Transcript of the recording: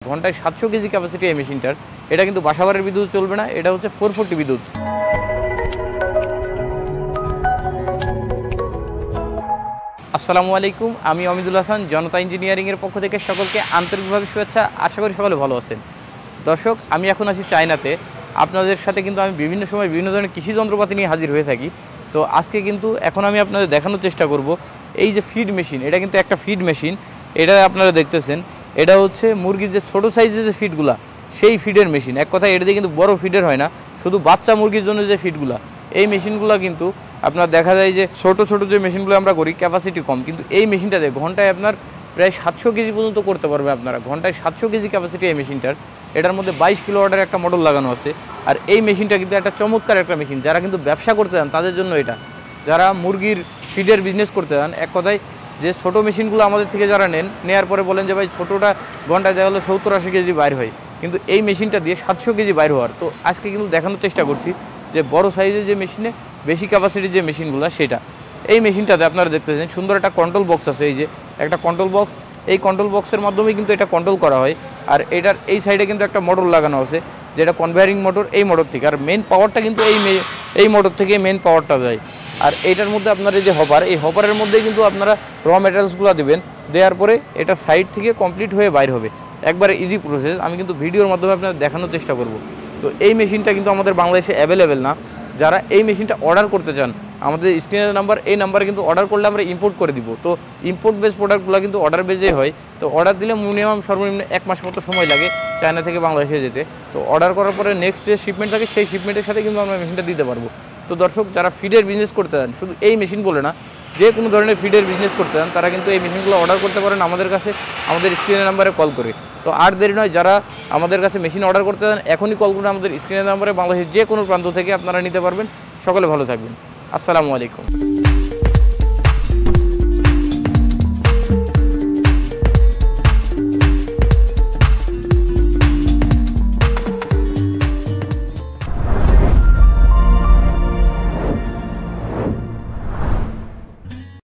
ঘন্টায় 700 KG capacity এই মেশিনটার। এটা কিন্তু বাসাবাড়ির বিদ্যুৎ চলবে না, এটা হচ্ছে 440 বিদ্যুৎ। আসসালামু আলাইকুম, আমি অমিদুল হাসান, জনতা ইঞ্জিনিয়ারিংয়ের পক্ষ থেকে সকলকে আন্তরিকভাবে শুভেচ্ছা। আশা করি সকলে ভালো আছেন। দর্শক, আমি এখন আছি চায়নাতে। আপনাদের সাথে কিন্তু আমি বিভিন্ন সময় বিভিন্ন ধরনের কৃষি যন্ত্রপাতি নিয়ে হাজির হয়ে থাকি। তো আজকে কিন্তু এখন আমি আপনাদের দেখানোর চেষ্টা করব এই যে ফিড মেশিন, এটা কিন্তু একটা ফিড মেশিন। এটা আপনারা দেখতেছেন, এটা হচ্ছে মুরগির যে ছোটো সাইজের যে ফিডগুলা, সেই ফিডের মেশিন। এক কথায় এটা দিয়ে কিন্তু বড় ফিডের হয় না, শুধু বাচ্চা মুরগির জন্য যে ফিডগুলা, এই মেশিনগুলো কিন্তু আপনার দেখা যায় যে ছোট ছোট যে মেশিনগুলো আমরা করি ক্যাপাসিটি কম, কিন্তু এই মেশিনটাতে ঘন্টায় আপনার প্রায় 700 কেজি পর্যন্ত করতে পারবে আপনারা। ঘন্টায় 700 কেজি ক্যাপাসিটি এই মেশিনটার। এটার মধ্যে 22 কিলো ওয়াটের একটা মোটর লাগানো আছে। আর এই মেশিনটা কিন্তু একটা চমৎকার একটা মেশিন। যারা কিন্তু ব্যবসা করতে চান তাদের জন্য এটা, যারা মুরগির ফিডের বিজনেস করতে চান, এক কথায় যে ছোটো মেশিনগুলো আমাদের থেকে যারা নেওয়ার পরে বলেন যে ভাই ছোটোটা ঘন্টায় দেখা গেলো 70-80 কেজি বাইর হয়, কিন্তু এই মেশিনটা দিয়ে 700 কেজি বাইর হওয়ার। তো আজকে কিন্তু দেখানোর চেষ্টা করছি যে বড় সাইজের যে মেশিনে বেশি ক্যাপাসিটির যে মেশিনগুলো সেটা। এই মেশিনটাতে আপনারা দেখতেছেন সুন্দর একটা কন্ট্রোল বক্স আছে। এই যে একটা কন্ট্রোল বক্স, এই কন্ট্রোল বক্সের মাধ্যমে কিন্তু এটা কন্ট্রোল করা হয়। আর এটার এই সাইডে কিন্তু একটা মোটর লাগানো আছে, যেটা কনভেয়ারিং মোটর, এই মোটর থেকে। আর মেন পাওয়ারটা কিন্তু এই মোটর থেকে মেন পাওয়ারটা যায়। আর এইটার মধ্যে আপনার এই যে হপার, এই হপারের মধ্যেই কিন্তু আপনারা র ম্যাটেরিয়ালসগুলো দেবেন, দেওয়ার পরে এটা সাইড থেকে কমপ্লিট হয়ে বাইর হবে। একবারে ইজি প্রসেস। আমি কিন্তু ভিডিওর মাধ্যমে আপনাদের দেখানোর চেষ্টা করব। তো এই মেশিনটা কিন্তু আমাদের বাংলাদেশে অ্যাভেলেবেল না। যারা এই মেশিনটা অর্ডার করতে চান, আমাদের স্ক্রিনের নাম্বার, এই নাম্বারে কিন্তু অর্ডার করলে আমরা ইম্পোর্ট করে দিব। তো ইম্পোর্ট বেস প্রোডাক্টগুলো কিন্তু অর্ডার বেজে হয়। তো অর্ডার দিলে মিনিমাম সর্বনিম্ন 1 মাস মতো সময় লাগে চায়না থেকে বাংলাদেশে যেতে। তো অর্ডার করার পরে নেক্সট যে শিপমেন্ট থাকে, সেই শিপমেন্টের সাথে কিন্তু আমরা মেশিনটা দিতে পারবো। তো দর্শক, যারা ফিডের বিজনেস করতে চান, শুধু এই মেশিন বলে না, যে কোনো ধরনের ফিডের বিজনেস করতে চান, তারা কিন্তু এই মেশিনগুলো অর্ডার করতে পারেন আমাদের কাছে, আমাদের স্ক্রিনের নাম্বারে কল করে। তো আর দেরি নয়, যারা আমাদের কাছে মেশিন অর্ডার করতে চান এখনই কল করুন আমাদের স্ক্রিনের নাম্বারে। বাংলাদেশের যে কোনো প্রান্ত থেকে আপনারা নিতে পারবেন। সকলে ভালো থাকবেন। আসসালামু আলাইকুম।